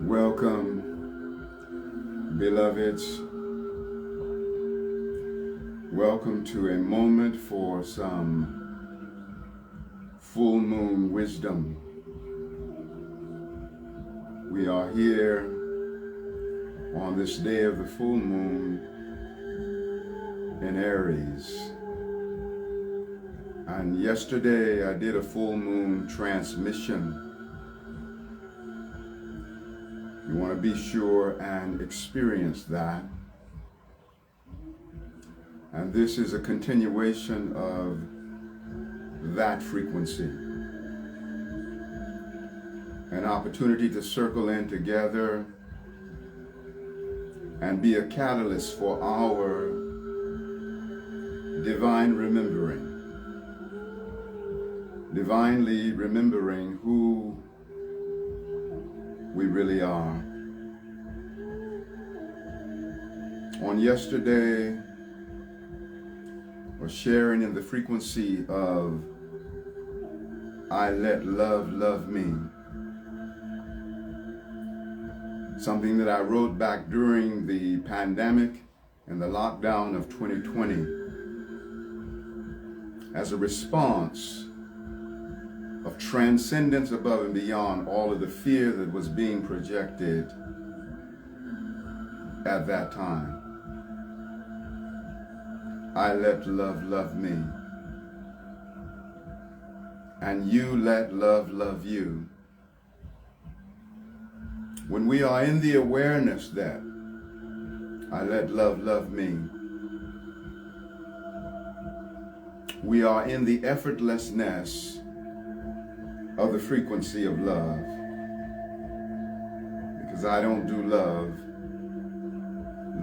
Welcome, beloveds. Welcome to a moment for some full moon wisdom. We are here on this day of the full moon in Aries. And yesterday I did a full moon transmission. You want to be sure and experience that. And this is a continuation of that frequency. An opportunity to circle in together and be a catalyst for our divine remembering. Divinely remembering who we really are. On yesterday, was sharing in the frequency of I let love love me. Something that I wrote back during the pandemic and the lockdown of 2020 as a response of transcendence above and beyond all of the fear that was being projected at that time. I let love love me, and you let love love you. When we are in the awareness that I let love love me, we are in the effortlessness of the frequency of love. Because I don't do love,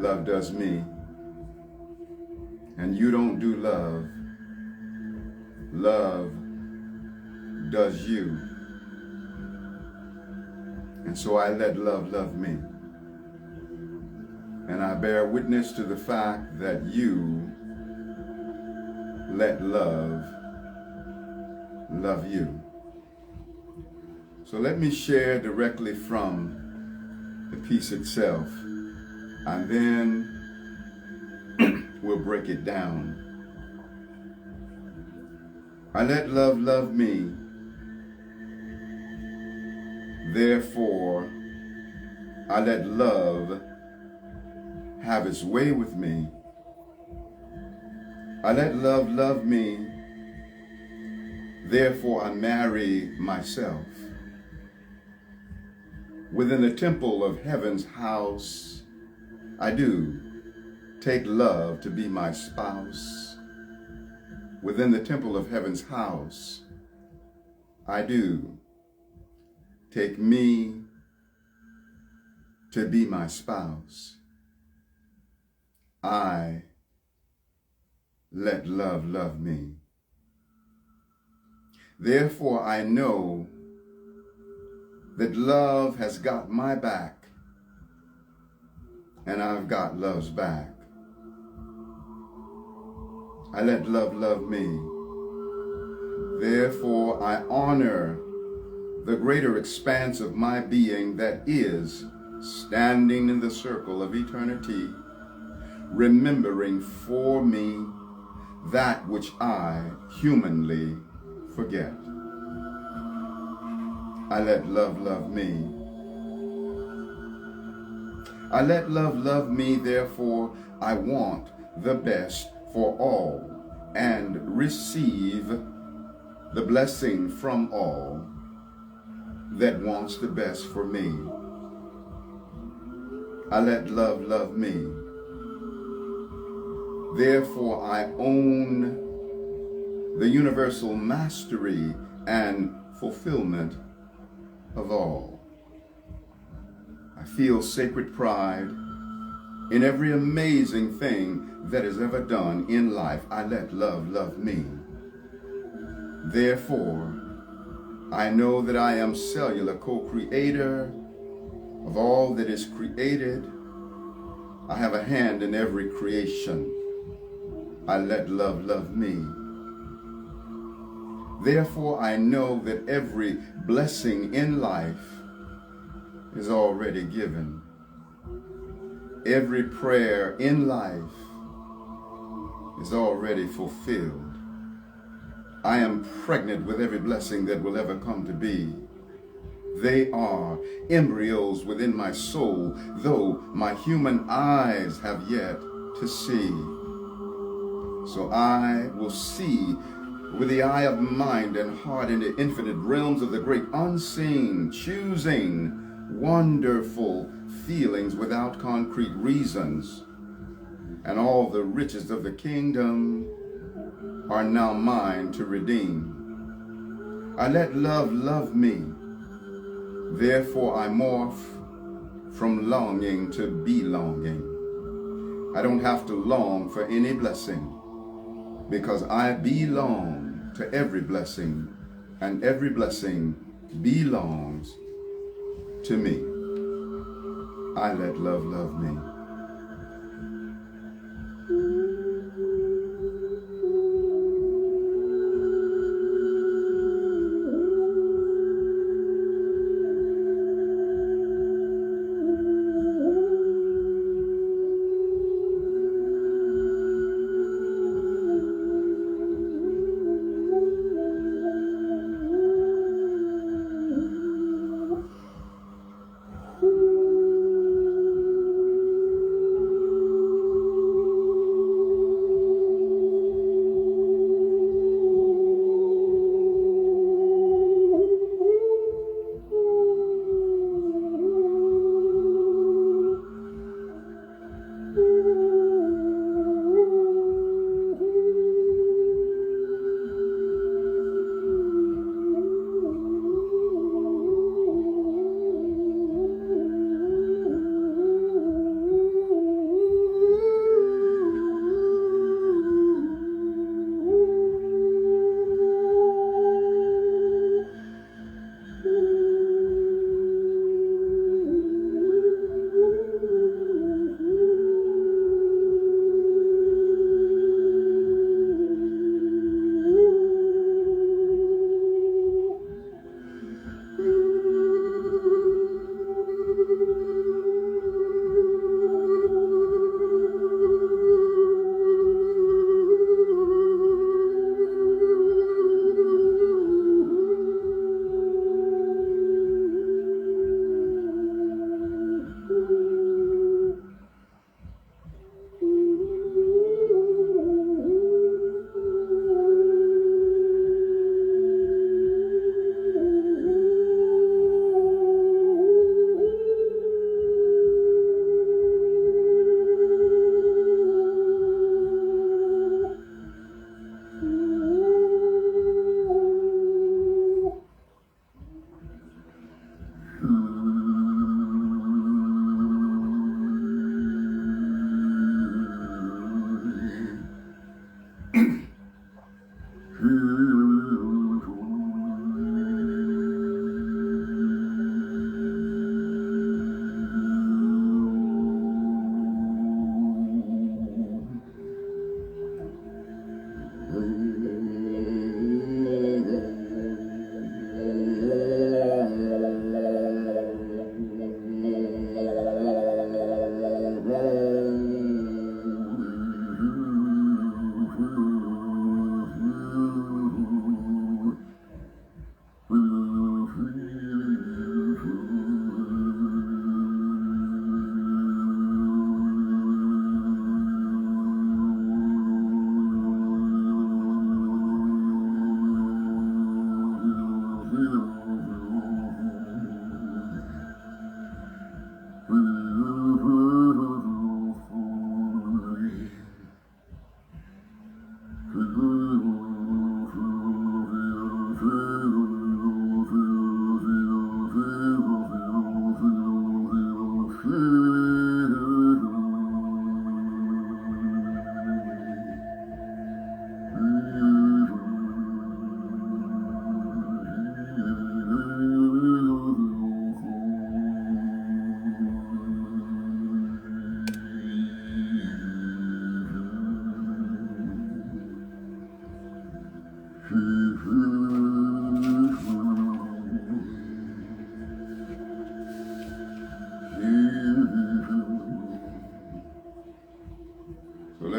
love does me. And you don't do love, love does you. And so I let love love me. And I bear witness to the fact that you let love love you. So let me share directly from the piece itself, and then we'll break it down. I let love love me, therefore I let love have its way with me. I let love love me, therefore I marry myself. Within the temple of heaven's house, I do take love to be my spouse within the temple of heaven's house. I do take me to be my spouse. I let love love me. Therefore, I know that love has got my back, and I've got love's back. I let love love me. Therefore, I honor the greater expanse of my being that is standing in the circle of eternity, remembering for me that which I humanly forget. I let love love me. I let love love me, therefore I want the best for all and receive the blessing from all that wants the best for me. I let love love me. Therefore I own the universal mastery and fulfillment of all. I feel sacred pride in every amazing thing that is ever done in life. I let love love me. Therefore, I know that I am cellular co-creator of all that is created. I have a hand in every creation. I let love love me. Therefore, I know that every blessing in life is already given. Every prayer in life is already fulfilled. I am pregnant with every blessing that will ever come to be. They are embryos within my soul, though my human eyes have yet to see. So I will see with the eye of mind and heart in the infinite realms of the great unseen, choosing wonderful feelings without concrete reasons. And all the riches of the kingdom are now mine to redeem. I let love love me. Therefore I morph from longing to belonging. I don't have to long for any blessing, because I belong to every blessing, and every blessing belongs to me. I let love love me.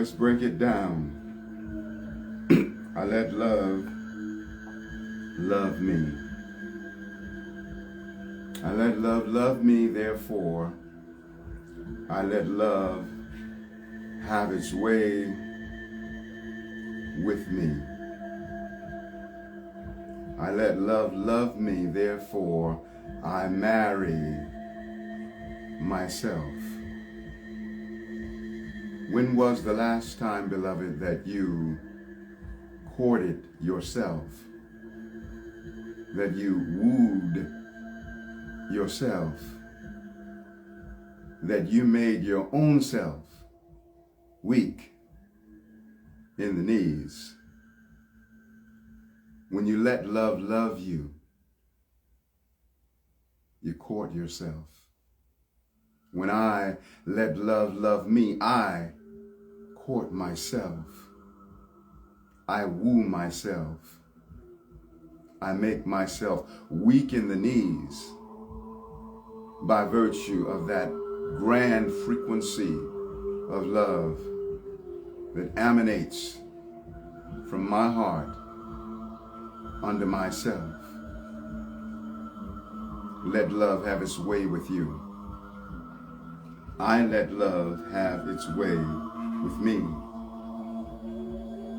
Let's break it down. I let love love me. I let love love me, therefore I let love have its way with me. I let love love me, therefore I marry myself. When was the last time, beloved, that you courted yourself? That you wooed yourself? That you made your own self weak in the knees? When you let love love you, you court yourself. When I let love love me, I court myself. I woo myself. I make myself weak in the knees by virtue of that grand frequency of love that emanates from my heart unto myself. Let love have its way with you. I let love have its way with me.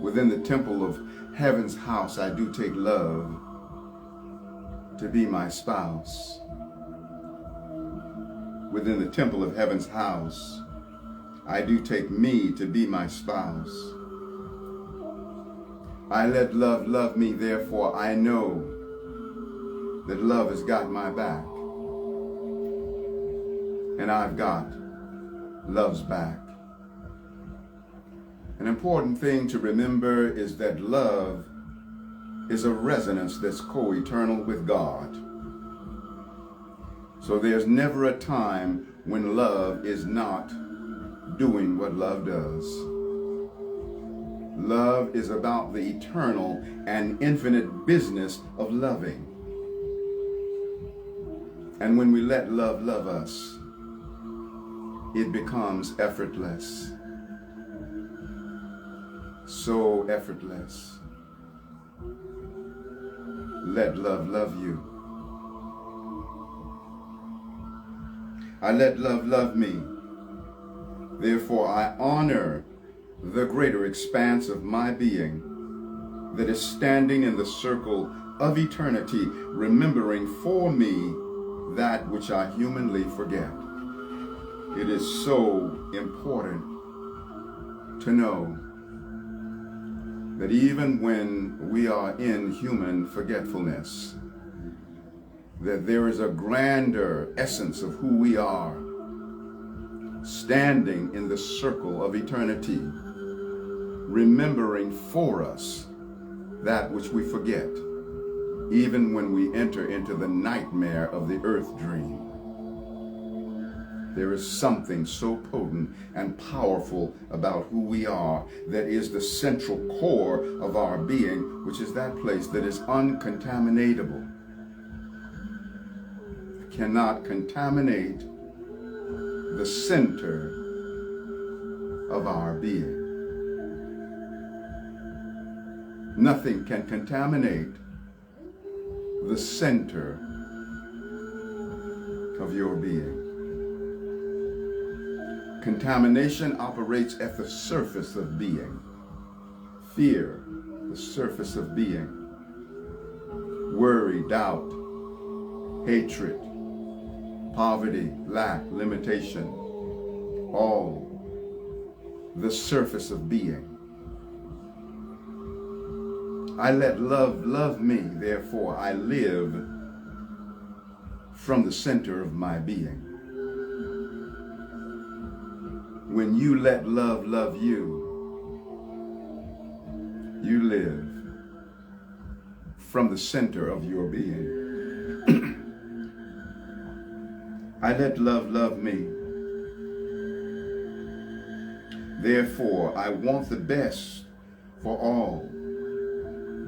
Within the temple of heaven's house, I do take love to be my spouse. Within the temple of heaven's house, I do take me to be my spouse. I let love love me, therefore I know that love has got my back. And I've got love's back. An important thing to remember is that love is a resonance that's co-eternal with God. So there's never a time when love is not doing what love does. Love is about the eternal and infinite business of loving. And when we let love love us, it becomes effortless. So effortless. Let love love you. I let love love me. Therefore, I honor the greater expanse of my being that is standing in the circle of eternity, remembering for me that which I humanly forget. It is so important to know that even when we are in human forgetfulness, that there is a grander essence of who we are, standing in the circle of eternity, remembering for us that which we forget, even when we enter into the nightmare of the earth dream. There is something so potent and powerful about who we are that is the central core of our being, which is that place that is uncontaminatable. Cannot contaminate the center of our being. Nothing can contaminate the center of your being. Contamination operates at the surface of being. Fear, the surface of being. Worry, doubt, hatred, poverty, lack, limitation, all the surface of being. I let love love me, therefore I live from the center of my being. When you let love love you, you live from the center of your being. I let love love me. Therefore, I want the best for all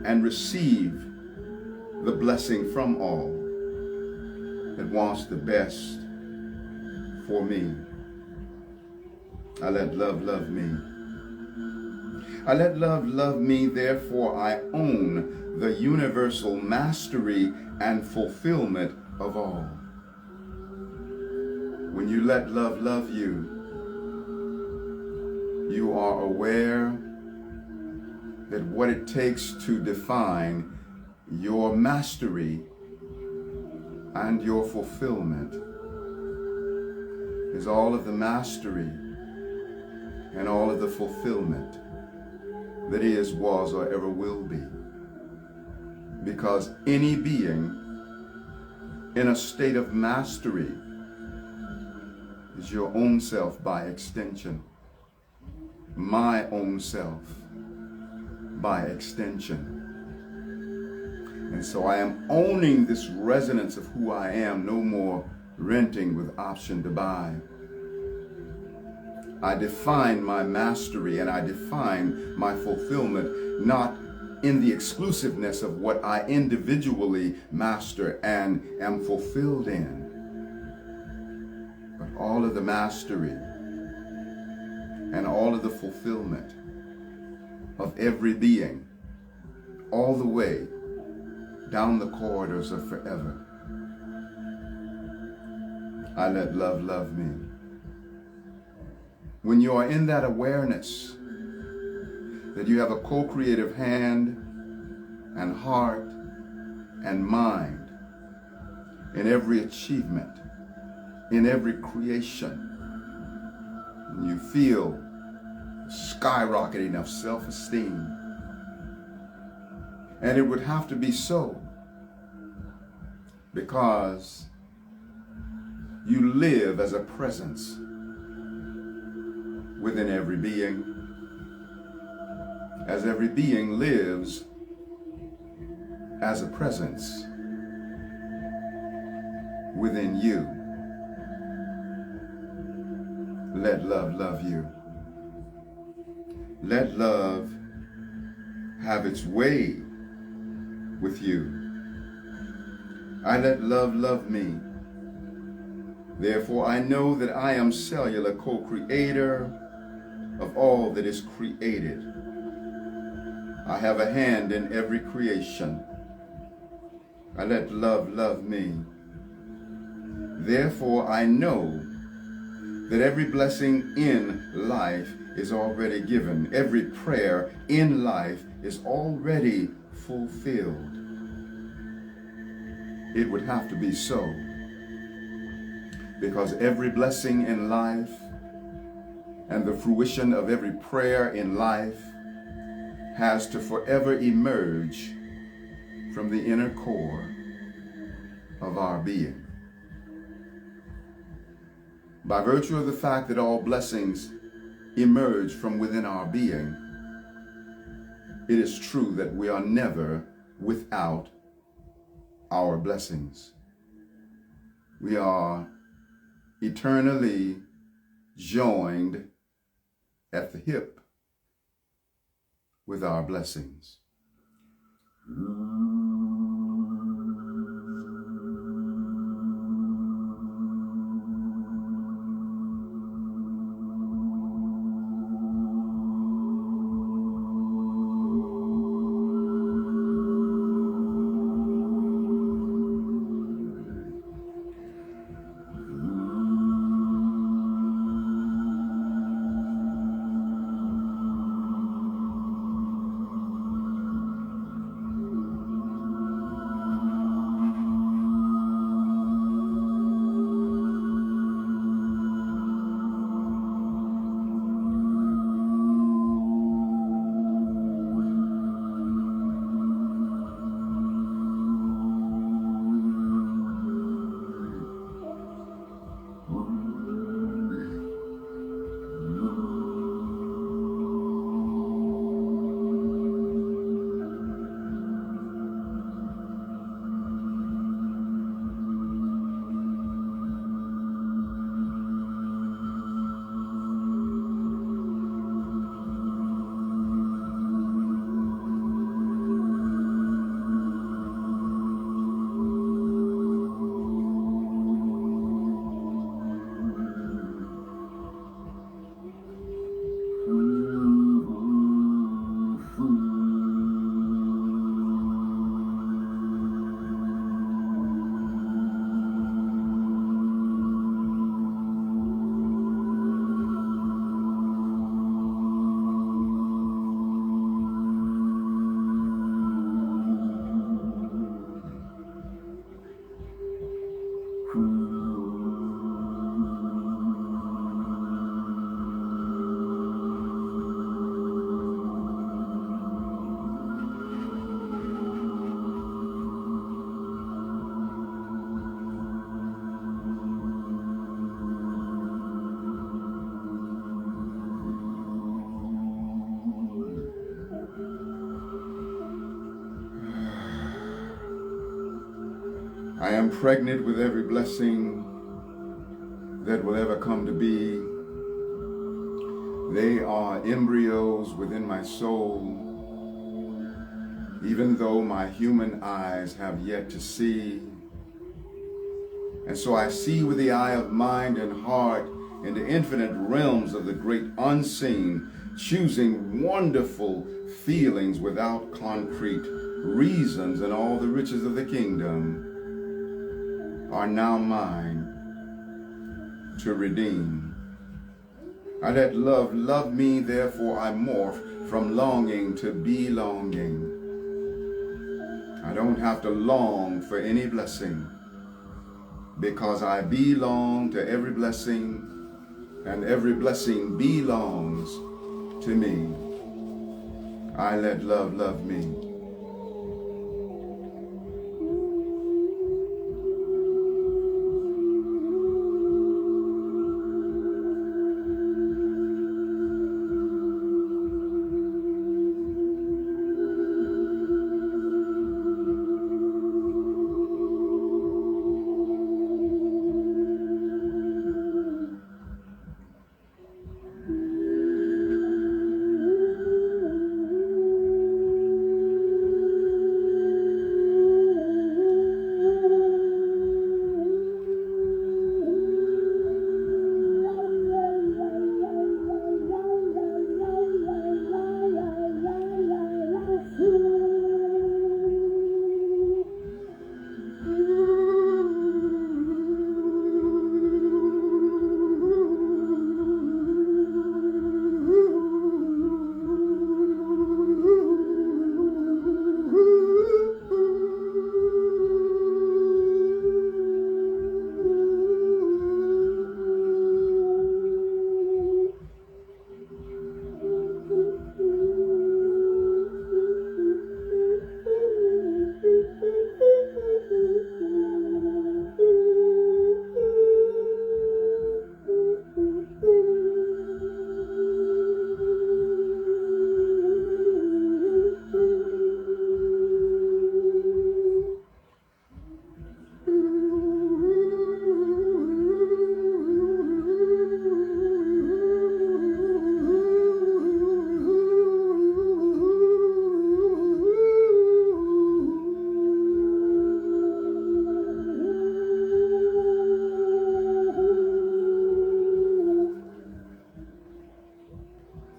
and receive the blessing from all that wants the best for me. I let love love me. I let love love me, therefore I own the universal mastery and fulfillment of all. When you let love love you, you are aware that what it takes to define your mastery and your fulfillment is all of the mastery and all of the fulfillment that is, was, or ever will be. Because any being in a state of mastery is your own self by extension, my own self by extension. And so I am owning this resonance of who I am, no more renting with option to buy. I define my mastery and I define my fulfillment not in the exclusiveness of what I individually master and am fulfilled in, but all of the mastery and all of the fulfillment of every being, all the way down the corridors of forever. I let love love me. When you are in that awareness that you have a co-creative hand and heart and mind in every achievement, in every creation, and you feel skyrocketing of self-esteem. And it would have to be so because you live as a presence within every being, as every being lives as a presence within you. Let love love you. Let love have its way with you. I let love love me. Therefore, I know that I am cellular co-creator of all that is created. I have a hand in every creation. I let love love me. Therefore, I know that every blessing in life is already given. Every prayer in life is already fulfilled. It would have to be so, because every blessing in life and the fruition of every prayer in life has to forever emerge from the inner core of our being. By virtue of the fact that all blessings emerge from within our being, it is true that we are never without our blessings. We are eternally joined at the hip with our blessings. I am pregnant with every blessing that will ever come to be. They are embryos within my soul, even though my human eyes have yet to see. And so I see with the eye of mind and heart in the infinite realms of the great unseen, choosing wonderful feelings without concrete reasons, and all the riches of the kingdom are now mine to redeem. I let love love me, therefore I morph from longing to belonging. I don't have to long for any blessing, because I belong to every blessing, and every blessing belongs to me. I let love love me.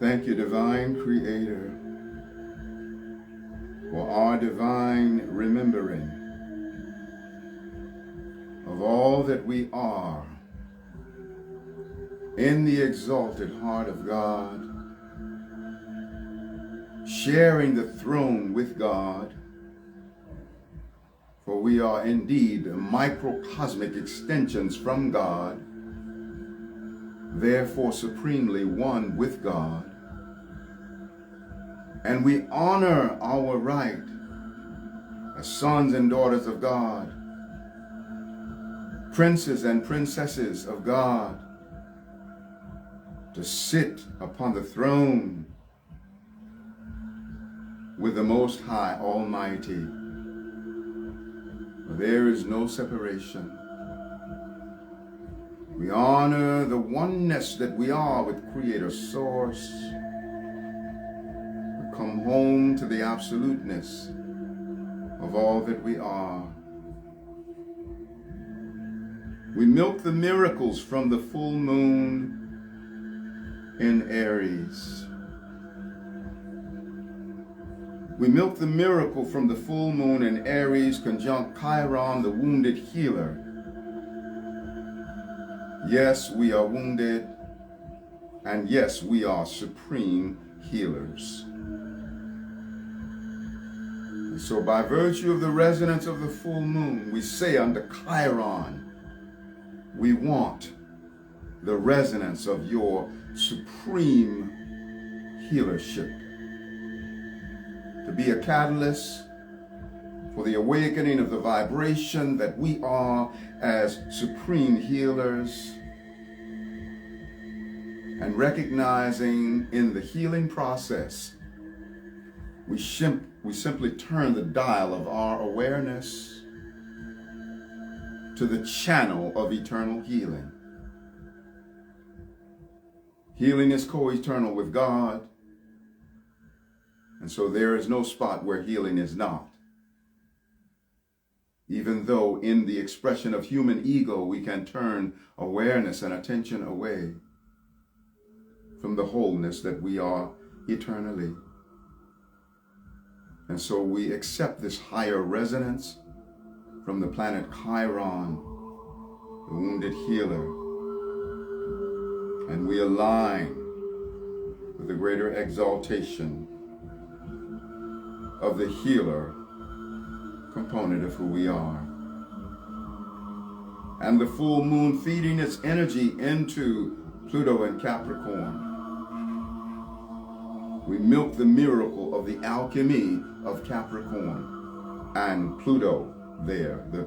Thank you, Divine Creator, for our divine remembering of all that we are in the exalted heart of God, sharing the throne with God, for we are indeed microcosmic extensions from God, therefore supremely one with God. And we honor our right as sons and daughters of God, princes and princesses of God, to sit upon the throne with the Most High Almighty. There is no separation. We honor the oneness that we are with Creator Source. We come home to the absoluteness of all that we are. We milk the miracles from the full moon in Aries. We milk the miracle from the full moon in Aries conjunct Chiron, the wounded healer. Yes, we are wounded, and yes, we are supreme healers. And so by virtue of the resonance of the full moon, we say unto Chiron, we want the resonance of your supreme healership to be a catalyst for the awakening of the vibration that we are as supreme healers, and recognizing in the healing process, we simply turn the dial of our awareness to the channel of eternal healing. Healing is co-eternal with God, and so there is no spot where healing is not. Even though in the expression of human ego, we can turn awareness and attention away from the wholeness that we are eternally. And so we accept this higher resonance from the planet Chiron, the wounded healer, and we align with the greater exaltation of the healer component of who we are. And the full moon feeding its energy into Pluto and Capricorn. We milk the miracle of the alchemy of Capricorn and Pluto there. The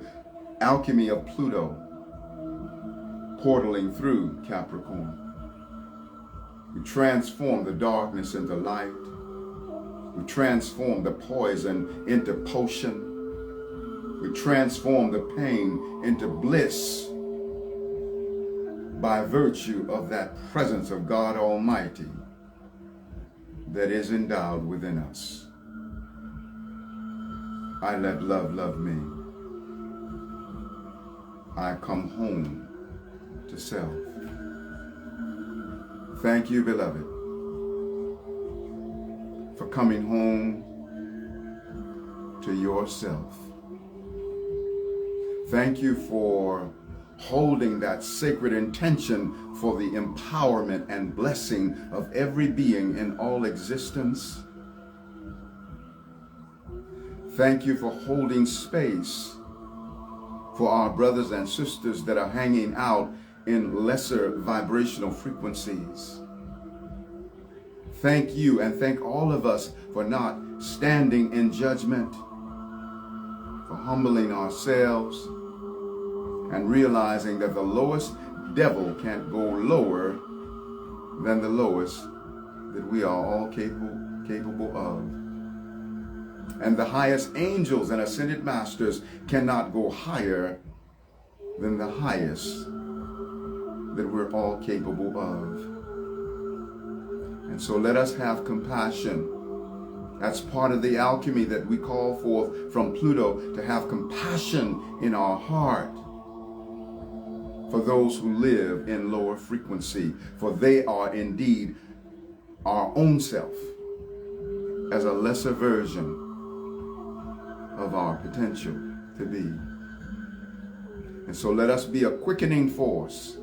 alchemy of Pluto portaling through Capricorn. We transform the darkness into light. We transform the poison into potion. We transform the pain into bliss by virtue of that presence of God Almighty that is endowed within us. I let love love me. I come home to self. Thank you, beloved, for coming home to yourself. Thank you for holding that sacred intention for the empowerment and blessing of every being in all existence. Thank you for holding space for our brothers and sisters that are hanging out in lesser vibrational frequencies. Thank you, and thank all of us for not standing in judgment, for humbling ourselves and realizing that the lowest devil can't go lower than the lowest that we are all capable of. And the highest angels and ascended masters cannot go higher than the highest that we're all capable of. And so let us have compassion. That's part of the alchemy that we call forth from Pluto, to have compassion in our heart for those who live in lower frequency, for they are indeed our own self as a lesser version of our potential to be. And so let us be a quickening force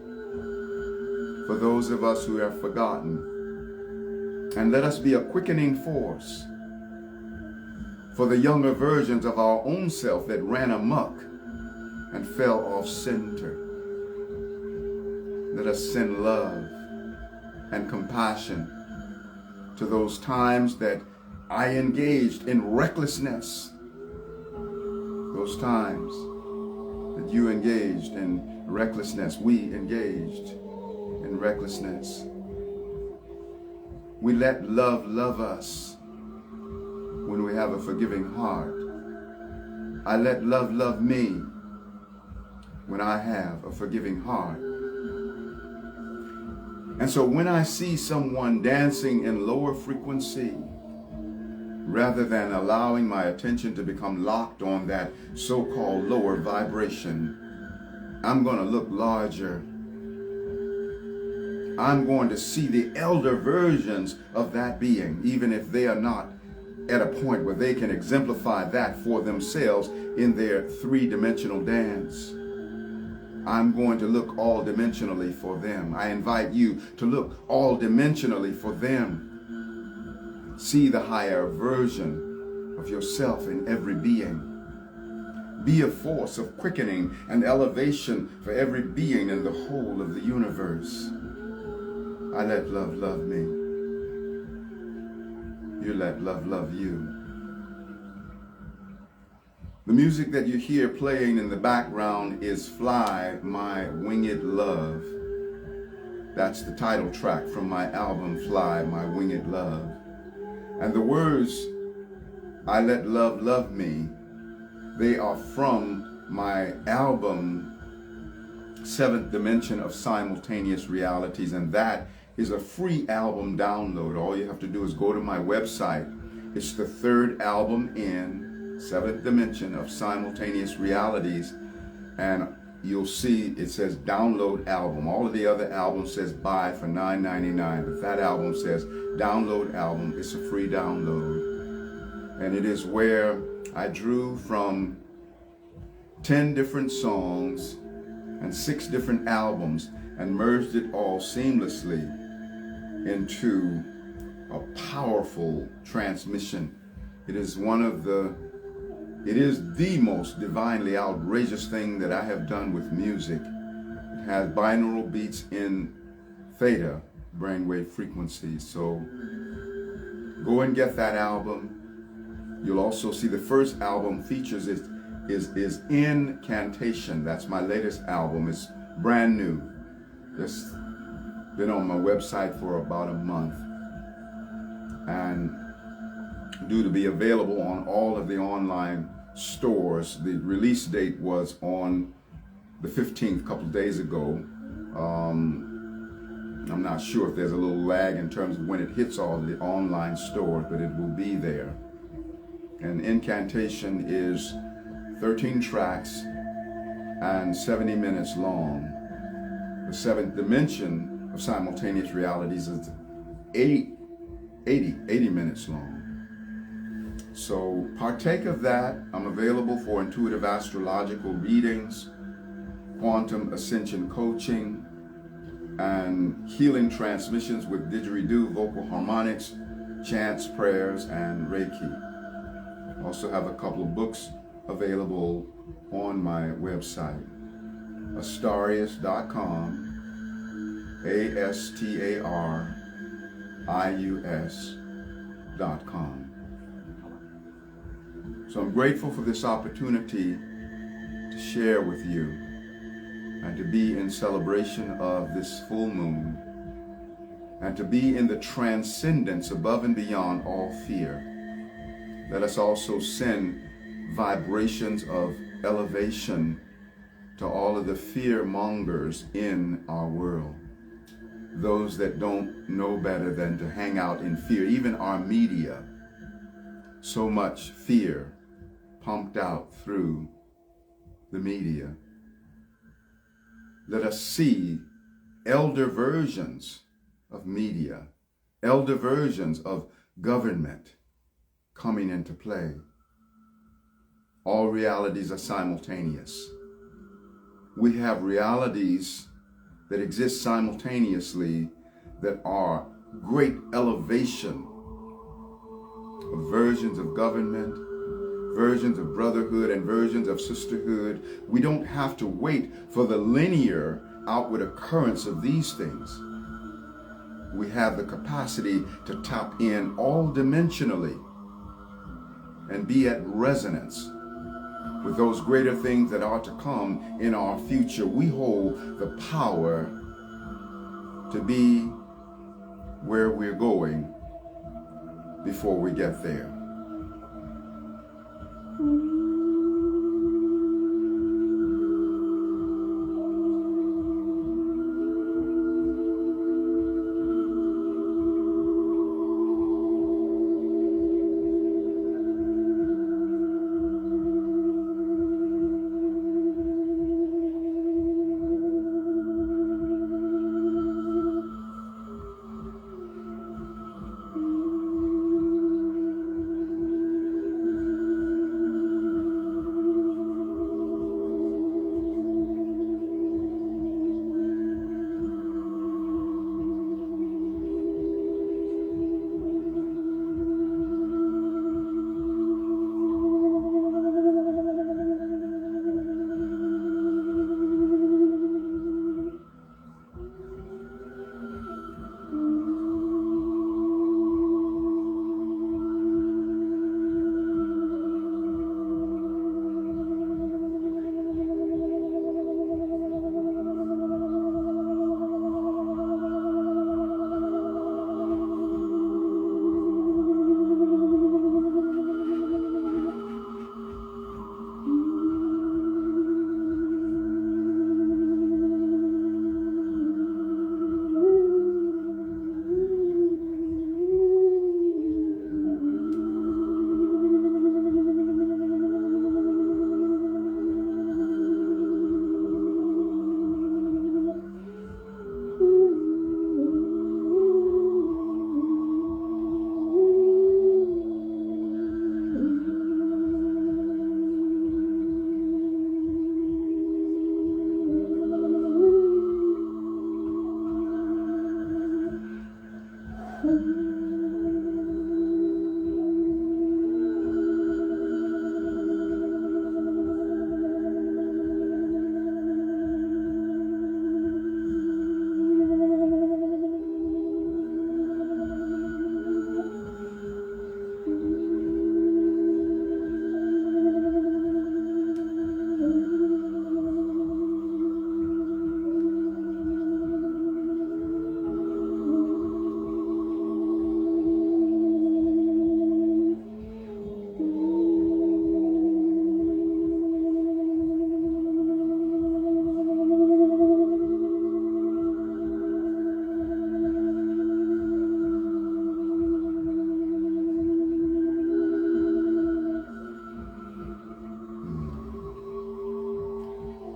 for those of us who have forgotten. And let us be a quickening force for the younger versions of our own self that ran amok and fell off center. Let us send love and compassion to those times that I engaged in recklessness, those times that you engaged in recklessness, we engaged in recklessness. We let love love us when we have a forgiving heart. I let love love me when I have a forgiving heart. And so when I see someone dancing in lower frequency, rather than allowing my attention to become locked on that so-called lower vibration, I'm going to look larger. I'm going to see the elder versions of that being, even if they are not at a point where they can exemplify that for themselves in their three-dimensional dance. I'm going to look all-dimensionally for them. I invite you to look all-dimensionally for them. See the higher version of yourself in every being. Be a force of quickening and elevation for every being in the whole of the universe. I let love love me. You let love love you. The music that you hear playing in the background is Fly, My Winged Love. That's the title track from my album, Fly, My Winged Love. And the words, I let love love me, they are from my album, Seventh Dimension of Simultaneous Realities, and that is a free album download. All you have to do is go to my website. It's the third album in Seventh Dimension of Simultaneous Realities, and you'll see it says download album. All of the other albums says buy for $9.99, but that album says download album. It's a free download, and it is where I drew from 10 different songs and 6 different albums and merged it all seamlessly into a powerful transmission. It is the most divinely outrageous thing that I have done with music. It has binaural beats in theta brainwave frequencies. So go and get that album. You'll also see the first album features is Incantation. That's my latest album. It's brand new. Just been on my website for about a month, and due to be available on all of the online stores. The release date was on the 15th, a couple of days ago. I'm not sure if there's a little lag in terms of when it hits all the online stores, but it will be there. And Incantation is 13 tracks and 70 minutes long. The Seventh Dimension of Simultaneous Realities is 80 minutes long. So partake of that. I'm available for intuitive astrological readings, quantum ascension coaching, and healing transmissions with didgeridoo, vocal harmonics, chants, prayers, and Reiki. I also have a couple of books available on my website, Astarius.com, Astarius.com. So I'm grateful for this opportunity to share with you and to be in celebration of this full moon and to be in the transcendence above and beyond all fear. Let us also send vibrations of elevation to all of the fear mongers in our world, those that don't know better than to hang out in fear. Even our media, so much fear pumped out through the media. Let us see elder versions of media, elder versions of government coming into play. All realities are simultaneous. We have realities that exist simultaneously that are great elevation of versions of government, versions of brotherhood, and versions of sisterhood. We don't have to wait for the linear outward occurrence of these things. We have the capacity to tap in all dimensionally and be at resonance with those greater things that are to come in our future. We hold the power to be where we're going before we get there.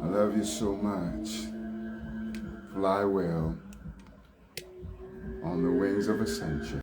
I love you so much. Fly well on the wings of Ascension.